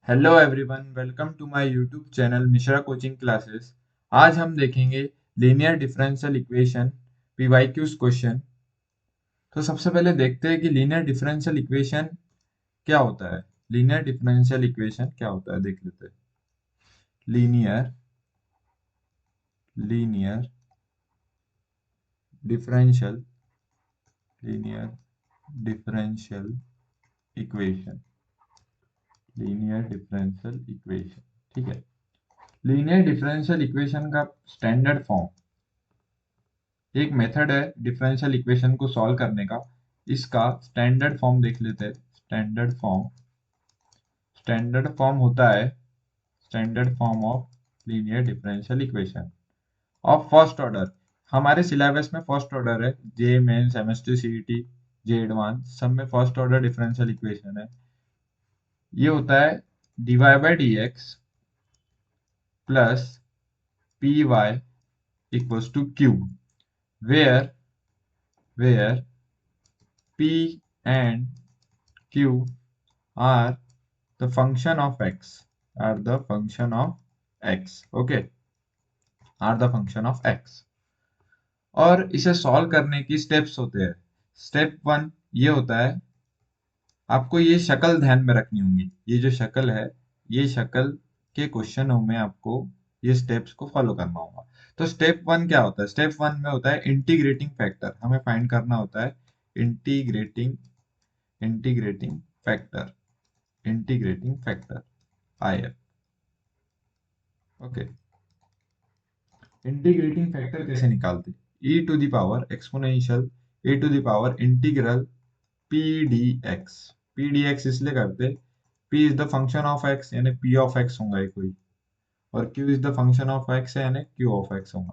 Hello everyone, welcome to my YouTube channel Mishra coaching classes. आज हम देखेंगे linear differential equation PYQs question. तो सबसे पहले देखते हैं कि लीनियर डिफरेंशियल इक्वेशन क्या होता है। लीनियर डिफरेंशियल इक्वेशन क्या होता है देख लेते हैं। Linear linear differential linear differential equation linear differential equation. ठीक है। लीनियर डिफरेंशियल इक्वेशन का स्टैंडर्ड फॉर्म एक मेथड है डिफरेंशियल इक्वेशन को सॉल्व करने का। इसका स्टैंडर्ड फॉर्म देख लेते हैं। स्टैंडर्ड फॉर्म होता है standard form of linear differential equation of first order. हमारे सिलेबस में फर्स्ट ऑर्डर है, जे मेंस एमएसटी सीईटी जे एडवांस सब में फर्स्ट ऑर्डर डिफरेंशियल इक्वेशन है। ये होता है dy by d x plus p y equals to q, where where p and q are the function of x are the function of x okay are the function of x। और इसे solve करने की steps होते हैं। Step one ये होता है, आपको ये शक्ल ध्यान में रखनी होंगी। ये जो शक्ल है, ये शक्ल के क्वेश्चनों में आपको ये स्टेप्स को फॉलो करना होगा। तो स्टेप वन क्या होता है? स्टेप वन में होता है इंटीग्रेटिंग फैक्टर। हमें फाइंड करना होता है integrating integrating factor integrating factor I F. Okay. Integrating factor कैसे निकालते? E to the power exponential a to the power integral p d x. P d x इसलिए करते, p is the function of x यानी p of x होगा ये कोई, और q is the function of x है यानी Q of x होगा।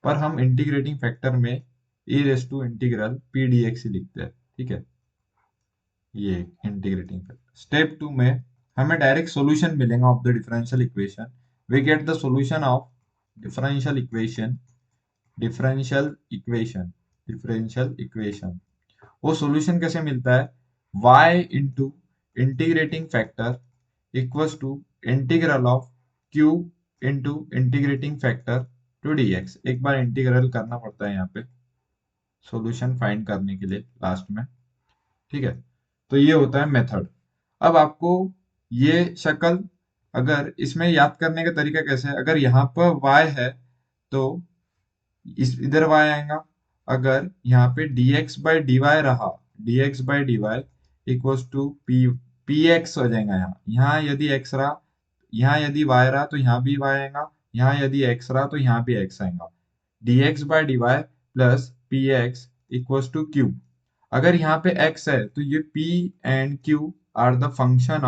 पर हम इंटीग्रेटिंग फैक्टर में e raise to integral p d x ही लिखते हैं। ठीक है, ये इंटीग्रेटिंग फैक्टर। स्टेप टू में हमें डायरेक्ट सॉल्यूशन मिलेगा of the differential equation. We get the solution of differential equation differential equation differential equation. वो सॉल्यूशन कैसे मिलता है? y into integrating factor equals to integral of q into integrating factor to dx। एक बार integral करना पड़ता है यहाँ पे सॉल्यूशन फाइंड करने के लिए लास्ट में। ठीक है, तो ये होता है मेथड। अब आपको ये शक्ल, अगर इसमें याद करने का तरीका कैसे है, अगर यहाँ पर y है तो इस इधर y आएगा। अगर यहाँ पे dx बाई डी वाई रहा, dx by d y equals to p x हो जाएगा। यहाँ यदि x रहा, यहाँ यदि y रहा तो यहाँ भी y आएगा, यहाँ यदि x रहा तो यहाँ भी x आएगा। dx by d y plus p x equals to q. अगर यहाँ पे x है तो ये p and q are the function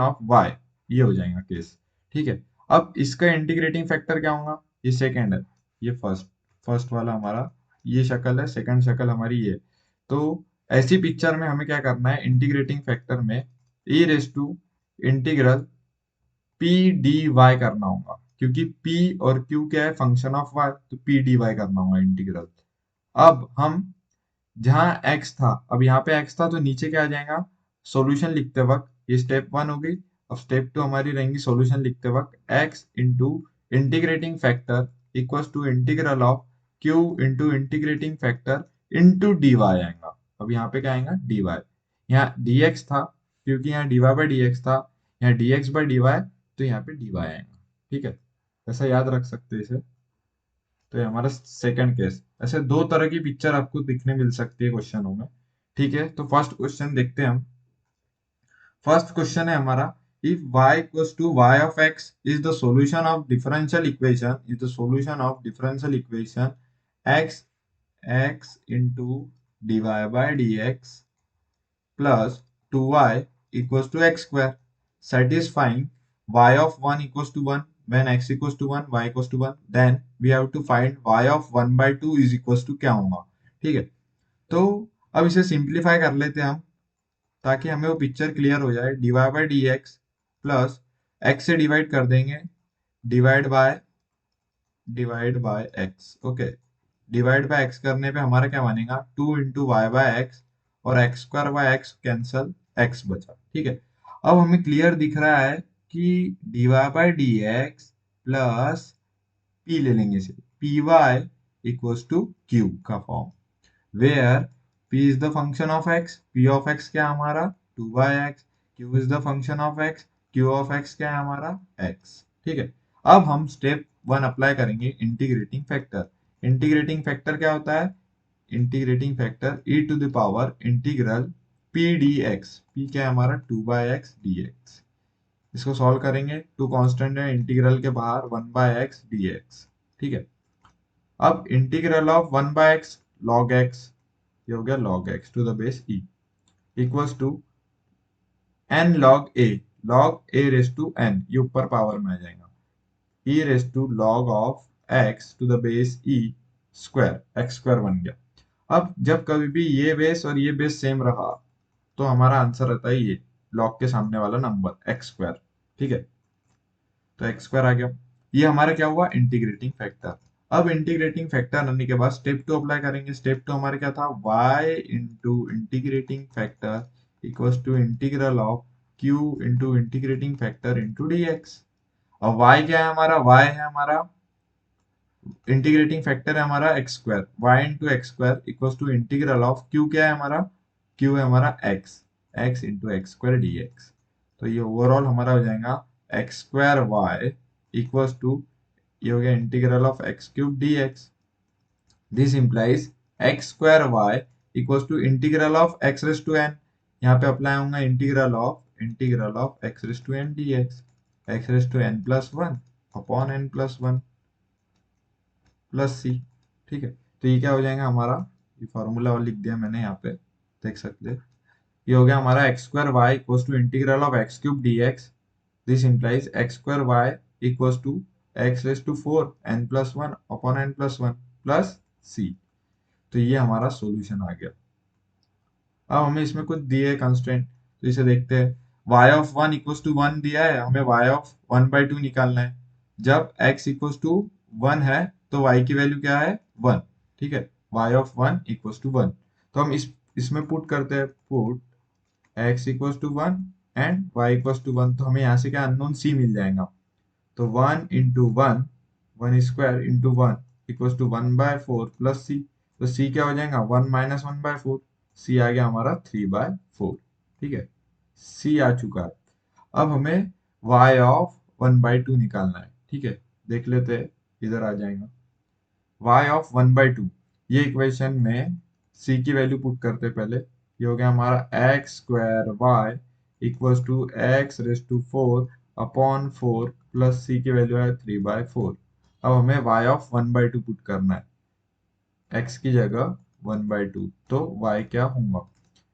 of y। ये हो जाएगा केस। ठीक है, अब इसका इंटीग्रेटिंग फैक्टर क्या होगा? ये सेकंड है, ये फर्स्ट। फर्स्ट वाला हमारा ये शक्ल है, सेकंड शक्ल हमारी ये। तो ऐसी पिक्चर में हमें क्या करना है? इंटीग्रेटिंग फैक्टर में e raise to integral p d y करना होगा, क्योंकि p और q क्या है? फंक्शन ऑफ y, तो पी डी वाई करना होगा इंटीग्रल। अब हम जहां x था, अब यहाँ पे x था तो नीचे क्या आ जाएगा? सॉल्यूशन लिखते वक्त ये स्टेप वन हो गई। अब स्टेप टू हमारी रहेंगी सॉल्यूशन लिखते वक्त x into integrating factor equals to integral of q into integrating factor into d y आएगा। अब यहाँ पे क्या आएगा? D Y. यहाँ dx था, क्योंकि यहाँ dy बाई डी एक्स था, यहाँ dx बाई डी वाई, तो यहाँ पे dy आएगा। ठीक है, ऐसा याद रख सकते हैं इसे। तो ये हमारा सेकंड केस। ऐसे दो तरह की पिक्चर आपको दिखने मिल सकती है क्वेश्चनों में। ठीक है, तो फर्स्ट क्वेश्चन देखते हैं हम। फर्स्ट क्वेश्चन है हमारा, if y equals to y of x is the solution of differential equation x x into d y by d x plus 2y equals to x square, satisfying y of 1 equals to 1 when x equals to 1 y equals to 1, then we have to find y of 1 by 2 is equals to क्या होगा। ठीक है, तो अब इसे simplify कर लेते हैं हम, ताकि हमें वो पिक्चर क्लियर हो जाए। D y by d x plus x से डिवाइड कर देंगे, divide by x. Okay, divide by x करने पे हमारा क्या बनेगा? 2 इंटू वाई बाय एक्स, और x square by x cancel, x बचा। ठीक है, अब हमें क्लियर दिख रहा है कि dy by d x plus p ले लेंगे इसे, p y equals to q का form, where p is the function of x, p of x क्या है हमारा 2x, q is the function of x, q of x क्या है हमारा x। ठीक है, अब हम स्टेप 1 अप्लाई करेंगे इंटीग्रेटिंग फैक्टर। इंटीग्रेटिंग फैक्टर क्या होता है? Integrating factor e to the power integral p dx, p क्या है हमारा 2x dx। इसको सॉल्व करेंगे, टू कांस्टेंट है इंटीग्रल के बाहर, 1/x dx। ठीक है, अब integral of 1/x log x, ये हो गया log x to the base e equals to n log a raise to n, ये ऊपर पावर में आ जाएगा, e raise to log of x to the base e square, x square बन गया। अब जब कभी भी ये बेस और ये बेस सेम रहा तो हमारा आंसर रहता है ये log के सामने वाला नंबर x स्क्वायर। ठीक है, तो x स्क्वायर आ गया, ये हमारा क्या हुआ इंटीग्रेटिंग फैक्टर। अब इंटीग्रेटिंग फैक्टर आने के बाद स्टेप 2 अप्लाई करेंगे। स्टेप 2 हमारा क्या था, y into integrating factor equals to integral of q into integrating factor into dx। और y क्या है हमारा, y है हमारा इंटीग्रेटिंग फैक्टर है हमारा x square, y into x square equals to integral of q क्या है हमारा, क्यू है हमारा x, x into x square d x. तो ये ओवरऑल हमारा हो जाएगा x square y equals to, ये हो गया integral of x cube d x. This implies x square y equals to integral of x raise to n, यहाँ पे अप्लाई होगा integral of x raise to N d x raise to n plus one upon n plus one plus c. ठीक है, तो ये क्या हो जाएगा हमारा, ये फॉर्मूला लिख दिया मैंने यहाँ पे, देख सकते हैं। ये हो गया हमारा x square y equals to integral of x cube d x. This implies x square y equals to x raise to four n plus one upon n plus one plus c. तो ये हमारा solution आ गया। अब हमें इसमें कुछ दिए constraint, तो इसे देखते हैं। y of one equals to one दिया है, हमें y of one by two निकालना है। जब x इक्वल्स टू वन है तो y की वैल्यू क्या है, वन। ठीक है, y of one equals to one, तो हम इसमें पुट करते हैं, put x equals to one and y equals to one, तो हमें यहाँ से क्या अननोन c मिल जाएगा। तो one into one, one square into one equals to one by four plus c, तो सी क्या हो जाएगा, one minus one by four, सी आ गया हमारा थ्री बाय फोर। ठीक है, सी आ चुका है। अब हमें y of one by two निकालना है। ठीक है, देख लेते हैं, इधर आ जाएगा y of one by two, ये इक्वेशन में c की वैल्यू पुट करते हैं पहले। ये हो गया हमारा x square y equals to x raise to four upon four plus c की वैल्यू है थ्री बाय फोर। अब हमें y of one by two put करना है, x की जगह वन बाई टू, तो y क्या होगा,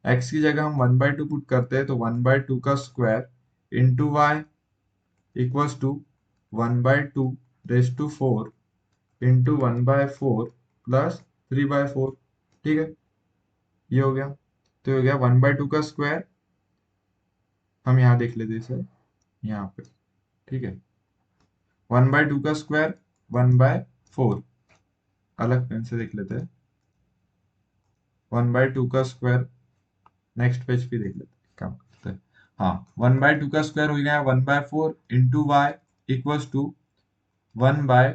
x की जगह हम वन बाई टू पुट करते हैं, तो वन बाई टू का square into y equals to one by two raise to four into one by four plus three by four. ठीक है, ये हो गया, तो हो गया वन बाय टू का स्क्वायर, हम यहाँ देख लेते इसे यहाँ पे। ठीक है, वन बाय टू का स्क्वायर वन बाय फोर, अलग पेन से देख लेते हैं, वन बाय टू का स्क्वायर नेक्स्ट पेज पे देख लेते हैं, काम करते हैं। हाँ, वन बाय टू का स्क्वायर हो गया one by four into y equals to one by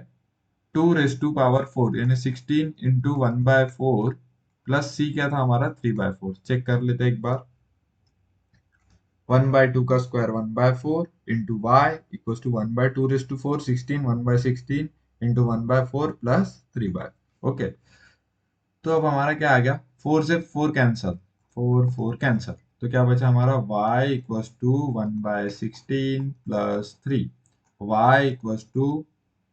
two raise to power four, यानी 16 into one by four plus c क्या था हमारा थ्री बाय फोर। चेक कर लेते एक बार, वन बाय टू का square one by four into y equals to one by two raise to four, 16 one by 16 into one by four plus three by. Okay, तो अब हमारा क्या आ गया, फोर से four cancel, four four cancel, तो क्या बचा हमारा y equals to one by sixteen plus three, y equals to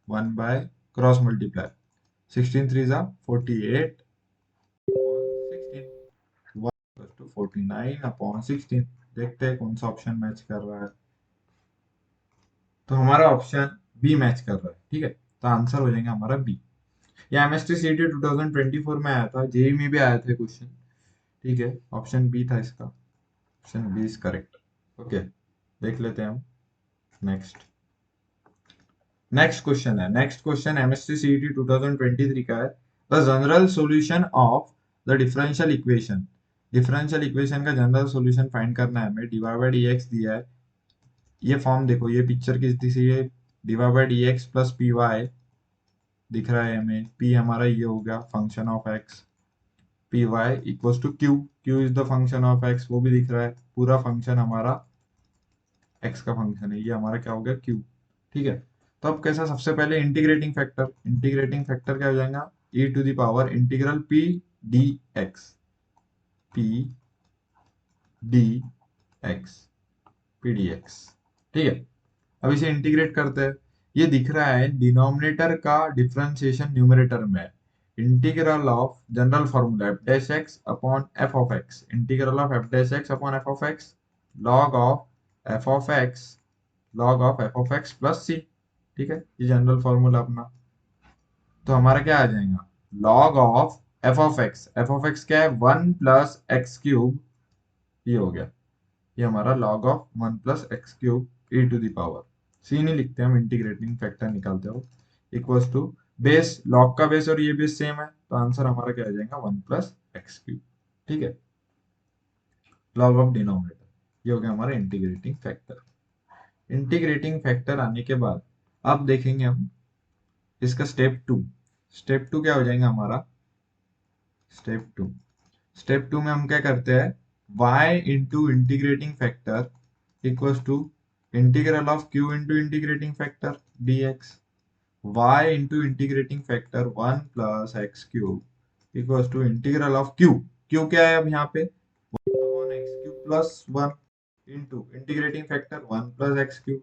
one by cross multiply, sixteen three जा 48 16, y इक्वल्स टू 49 अपॉन 16। देखते हैं कौन सा ऑप्शन मैच कर रहा है, तो हमारा ऑप्शन बी मैच कर रहा है। ठीक है, तो आंसर हो जाएगा हमारा बी। ये एमएसटी सीटी 2024 में आया था, जेई में भी आया था क्वेश्चन। ठीक है, ऑप्शन बी था इसका, option B is correct. Okay, देख लेते हैं हम next. Next question MST CET 2023 का है। The general solution of the differential equation, differential equation का जनरल सॉल्यूशन फाइंड करना है हमें। dy बाई dx दिया है, ये फॉर्म देखो, ये पिक्चर किस दी से, ये dy by d x plus p y दिख रहा है हमें। p हमारा ये हो गया function of x, p y equals to q, q is the function of x, वो भी दिख रहा है। पूरा फंक्शन हमारा x का फंक्शन है, ये हमारा क्या हो गया q। ठीक है, तो अब कैसा, सबसे पहले इंटीग्रेटिंग फैक्टर, इंटीग्रेटिंग फैक्टर क्या हो जाएगा, e to the power integral p d x, p d x, p d x. ठीक है, अब इसे इंटीग्रेट करते हैं। ये दिख रहा है डिनोमिनेटर का डिफरेंशिएशन न्यूमरेटर में, integral of general formula f dash x upon f of x, integral of f dash x upon f of x, log of f of x, log of f of x plus c. ठीक है, ये general formula अपना। तो हमारा क्या आ जाएगा, log of f of x, F of x क्या है, 1 + x³ ये हो गया, ये हमारा log of 1 + x³ e to the power, c नहीं लिखते हम, इंटीग्रेटिंग फैक्टर निकालते हो, इक्वल्स टू बेस, log का बेस और ये बेस सेम है, तो आंसर हमारा क्या आ जाएगा 1 + x³। ठीक है, log ऑफ डिनोमिनेटर, ये हो गया हमारा इंटीग्रेटिंग फैक्टर। इंटीग्रेटिंग फैक्टर आने के बाद अब देखेंगे हम इसका स्टेप 2। स्टेप 2 क्या हो जाएगा हमारा, स्टेप 2 में हम क्या करते हैं, y into integrating factor equals to integral of q into integrating factor dx, y into integrating factor 1 + x³ equals to integral of q, q क्या है अब यहाँ पे 1/x³ plus 1 into integrating factor 1 + x³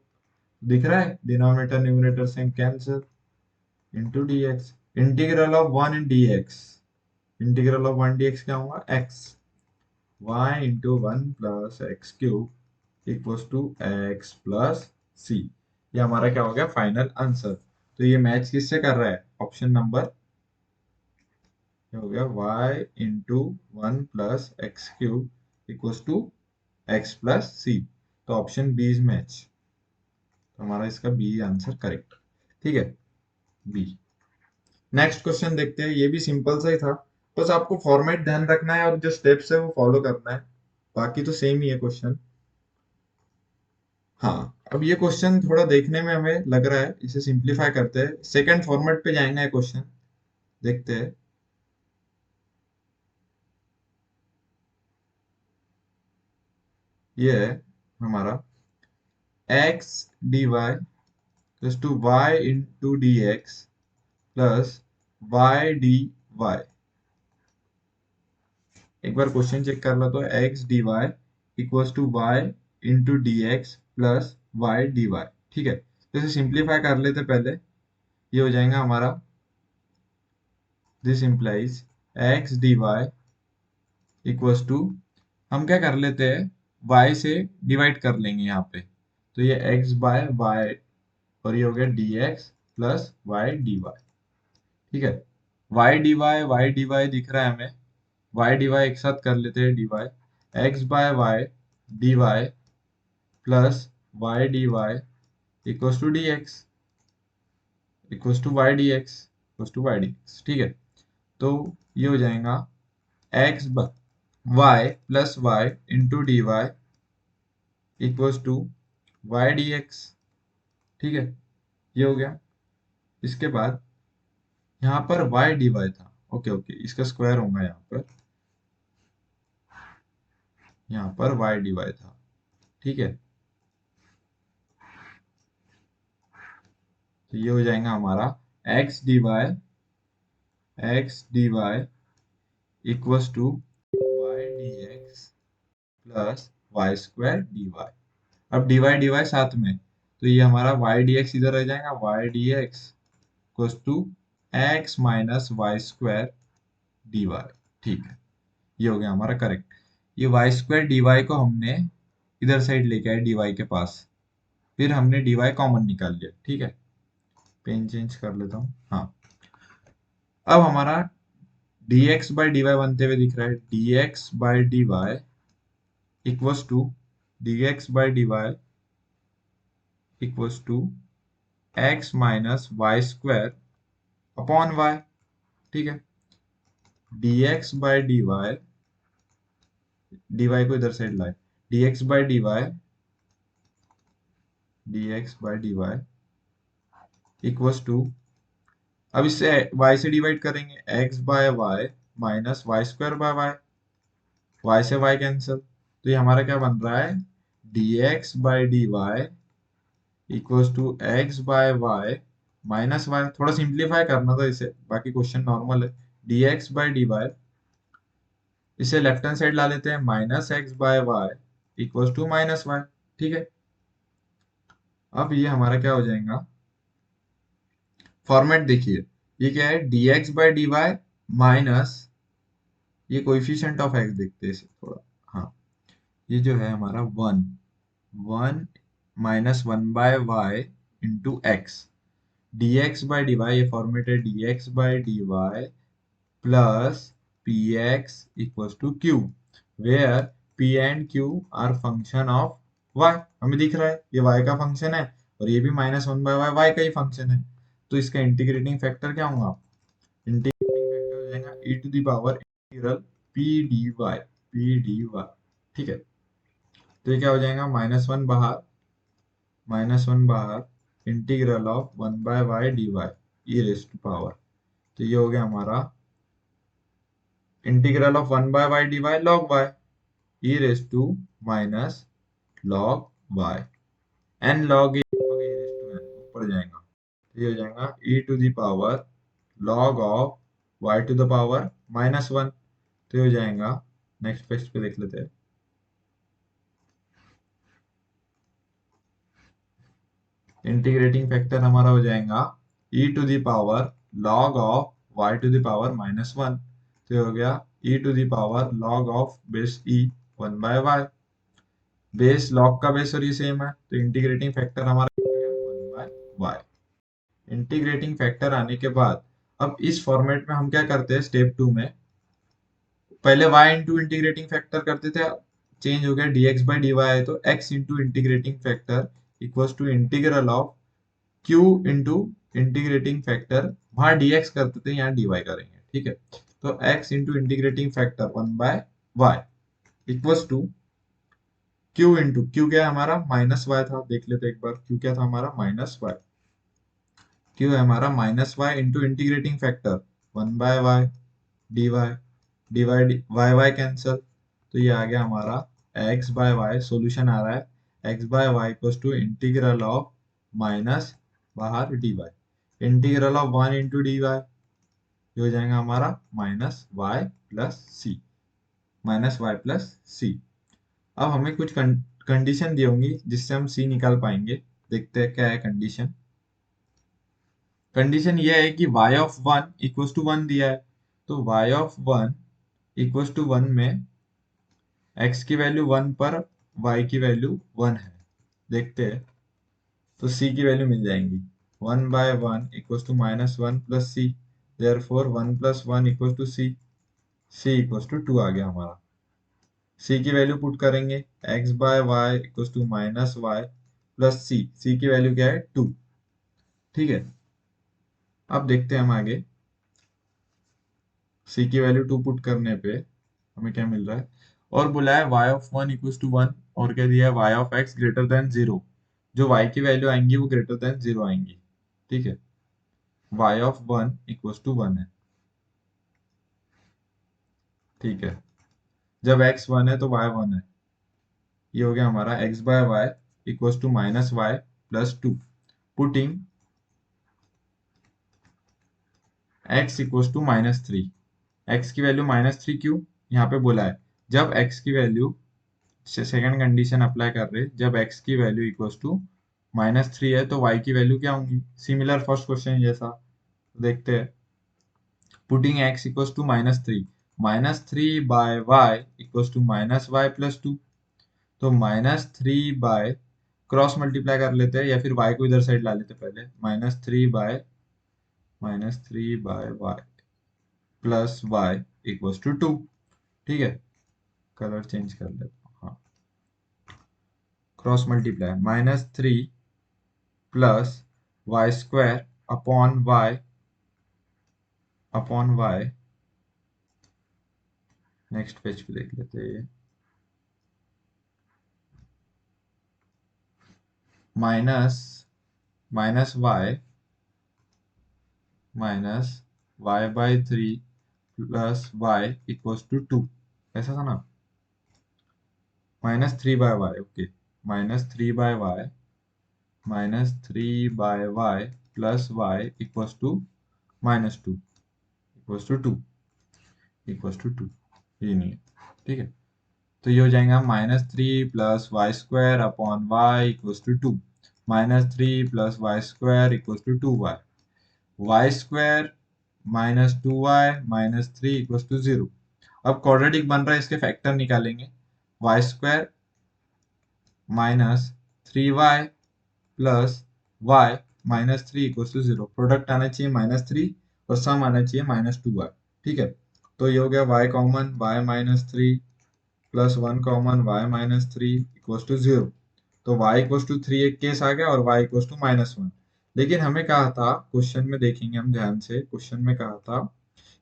दिख रहा है, डिनोमिनेटर न्यूमरेटर से cancel, into dx, integral of 1 dx, integral of 1 dx क्या होगा x, y into 1 + x³ equals to x plus c. ये हमारा क्या हो गया फाइनल आंसर। तो ये मैच किससे कर रहा है, ऑप्शन नंबर, ये हो गया y into 1 + x³ equals to x plus c. तो ऑप्शन बी इज मैच, तो हमारा इसका बी आंसर करेक्ट। ठीक है, बी। नेक्स्ट क्वेश्चन देखते हैं, ये भी सिंपल सा ही था, बस आपको फॉर्मेट ध्यान रखना है और जो स्टेप्स है वो फॉलो करना है, बाकी तो सेम ही है क्वेश्चन। हाँ, अब ये क्वेश्चन थोड़ा देखने में हमें लग रहा है, इसे सिंप्लीफाई करते हैं, सेकंड फॉर्मेट पे जाएंगे ये क्वेश्चन, देखते हैं। ये है हमारा x dy plus two y into d x plus y dy। एक बार क्वेश्चन चेक कर लो, तो x dy equals to y into d x plus y dy। ठीक है, तो इसे सिंप्लीफाई कर लेते पहले, ये हो जाएगा हमारा, this implies x dy equals to, हम क्या कर लेते हैं, y से डिवाइड कर लेंगे यहाँ पे, तो ये x बाय y और ये हो गया dx प्लस y dy। ठीक है, y dy दिख रहा है हमें, y dy एक साथ कर लेते हैं, dy x by y dy plus y dy equals to dx equals to y dx equals to y dx। ठीक है, तो ये हो जाएगा x y plus y into d y equals to y dx। ठीक है, ये हो गया। इसके बाद यहाँ पर y dy था, ओके ओके, इसका स्क्वायर होगा यहाँ पर, यहाँ पर y dy था। ठीक है, तो ये हो जाएगा हमारा x dy equals to y dx plus y square dy। अब dy साथ में, तो ये हमारा y dx इधर रह जाएगा, y dx equals to x minus y square dy। ठीक है, ये हो गया हमारा करेक्ट। ये वाई स्क्वायर डी को हमने इधर साइड लेके आए dy के पास, फिर हमने dy कॉमन निकाल लिया। ठीक है, पेन चेंज कर लेता हूँ। हाँ, अब हमारा dx बाई dy बनते हुए दिख रहा है, dx by dy equals to dx by dy equals to x minus y square upon y। ठीक है, dx बाई dy, dy को इधर साइड लाए, dx by dy dx by dy equals to, अब इससे y से डिवाइड करेंगे, x by y minus y square by y, y से y कैंसिल, तो ये हमारा क्या बन रहा है, dx by dy equals to x by y minus y, थोड़ा सिंप्लीफाई करना था इसे, बाकी क्वेश्चन नॉर्मल है। dx बाय dy, इसे लेफ्ट हैंड साइड ला लेते हैं, minus x by y equals to minus y. ठीक है, अब ये हमारा क्या हो जाएगा, फॉर्मेट देखिए, ये क्या है, dx बाय dy माइनस, ये कोएफिशिएंट ऑफ x देखते हैं इसे थोड़ा, हाँ, ये जो है हमारा one, one minus one by y into x, dx by dy, ये फॉर्मेट है dx by dy plus px equals to q, where p and q are function of y, हमें दिख रहा है ये y का फंक्शन है और ये भी minus one by y y का ही फंक्शन है, तो इसका इंटीग्रेटिंग फैक्टर क्या होगा, इंटीग्रेटिंग फैक्टर हो जाएगा e to the power integral p dy, ठीक है, तो ये क्या हो जाएगा, माइनस वन बाहर integral of one by y d y e raise to power, तो ये हो गया हमारा integral of one by y d y log y e raise to minus log y, n log a raise to n ऊपर जाएगा, तो ये हो जाएगा e to the power log of Y to the power minus one, तो ये हो जाएगा, नेक्स्ट पेज पे देख लेते हैं, इंटीग्रेटिंग फैक्टर हमारा हो जाएगा e to the power log of y to the power minus one, तो ये हो गया e to the power log of base e one by y, base log का बेस और ये सेम है, तो इंटीग्रेटिंग फैक्टर हमारा one by y. Integrating factor आने के बाद अब इस फॉर्मेट में हम क्या करते हैं, स्टेप टू में पहले y इंटू इंटीग्रेटिंग फैक्टर करते थे, चेंज हो गया dx बाई dy है, तो x into integrating factor equals to integral of q into integrating factor, वहां dx करते थे यहाँ dy करेंगे, ठीक है, तो x into integrating factor one by y equals to q into, q क्या है हमारा माइनस वाई था, देख लेते एक बार, q क्या था हमारा माइनस वाई, q है हमारा minus y into integrating factor one by y d y, divide y y cancel, तो ये आ गया हमारा x बाय वाई, सोल्यूशन आ रहा है x by y equals to integral of minus बाहर d y, integral of one into d y, ये हो जाएगा हमारा minus y plus c, minus y plus c. अब हमें कुछ कंडीशन दी होंगी जिससे हम सी निकाल पाएंगे, देखते हैं क्या है कंडीशन। कंडीशन ये है कि y of one equals to one दिया है, तो y of one equals to one में x की वैल्यू वन पर y की वैल्यू वन है, देखते हैं, तो c की वैल्यू मिल जाएंगी, one by one equals to minus one plus c, therefore one plus one equals to c, c equals to two आ गया हमारा, c की वैल्यू पुट करेंगे, x by y equals to minus y plus c की value क्या है to, ठीक है, अब देखते हैं हम आगे, c की वैल्यू टू पुट करने पे हमें क्या मिल रहा है, और बोला है y of one equals to one, और क्या दिया है y of x greater than zero, जो y की वैल्यू आएंगी वो ग्रेटर देन जीरो आएंगी, ठीक है, y of one equals to one है, ठीक है, जब x वन है तो y वन है, ये हो गया हमारा x by y equals to minus y plus two, putting x equals to minus three, x की वैल्यू माइनस थ्री क्यों, यहाँ पे बोला है जब x की वैल्यू, सेकेंड कंडीशन अप्लाई कर रहे, जब x की value equals to minus three है तो y की वैल्यू क्या होंगी, सिमिलर फर्स्ट क्वेश्चन जैसा, देखते हैं, putting x equals to minus three by y equals to minus y plus two, तो minus three by, cross multiply कर लेते हैं या फिर y को इधर साइड ला लेते हैं पहले, minus three by y plus y equals to two, ठीक है, कलर चेंज कर लेते हैं, हाँ, cross multiply minus three plus y square upon y, next page पे देख लेते हैं, minus minus y by 3 plus y equals to 2, ऐसा था ना? -3/y, okay. -3/y plus y -2 equals to 2 ये नहीं है, ठीक है। तो ये हो जाएगा -3 + y² equals to 2, -3 + y² equals to 2y, y² -2y - 3 equals to 0। अब क्वाड्रेटिक बन रहा है, इसके फैक्टर निकालेंगे। y² -3y plus y -3 equals to 0, product आना चाहिए -3 और सम आना चाहिए -2y, ठीक है। तो ये हो गया y common y -3 + 1 common y -3 equals to 0। तो y इक्वल्स टू 3 एक केस आ गया और y इक्वल्स टू -1। लेकिन हमें कहा था, क्वेश्चन में देखेंगे हम ध्यान से, क्वेश्चन में कहा था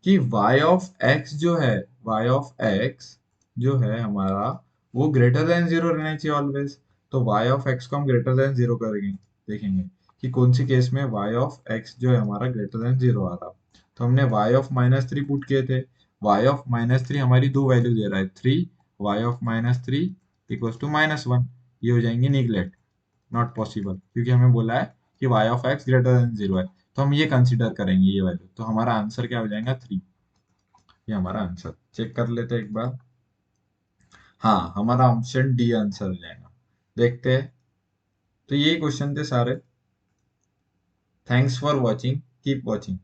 कि y ऑफ x जो है, y ऑफ x जो है हमारा, वो ग्रेटर देन 0 रहना चाहिए ऑलवेज। तो y ऑफ x को हम ग्रेटर देन 0 करेंगे, देखेंगे कि कौन सी केस में y ऑफ x जो है हमारा ग्रेटर देन 0 आ रहा। तो हमने y ऑफ -3 पुट किए थे। y ऑफ -3 हमारी दो वैल्यू दे रहा है, 3, y ऑफ -3 इक्वल्स टू -1। ये हो जाएंगे निगलेक्ट, नॉट पॉसिबल, क्योंकि हमें बोला है कि y of x greater then 0 है। तो हम ये कंसीडर करेंगे, ये वैल्यू। तो हमारा आंसर क्या हो जाएगा? 3। ये हमारा आंसर चेक कर लेते हैं एक बार। हाँ, हमारा ऑप्शन डी आंसर हो जाएगा। देखते हैं। तो यही क्वेश्चन थे सारे। Thanks for watching, keep watching.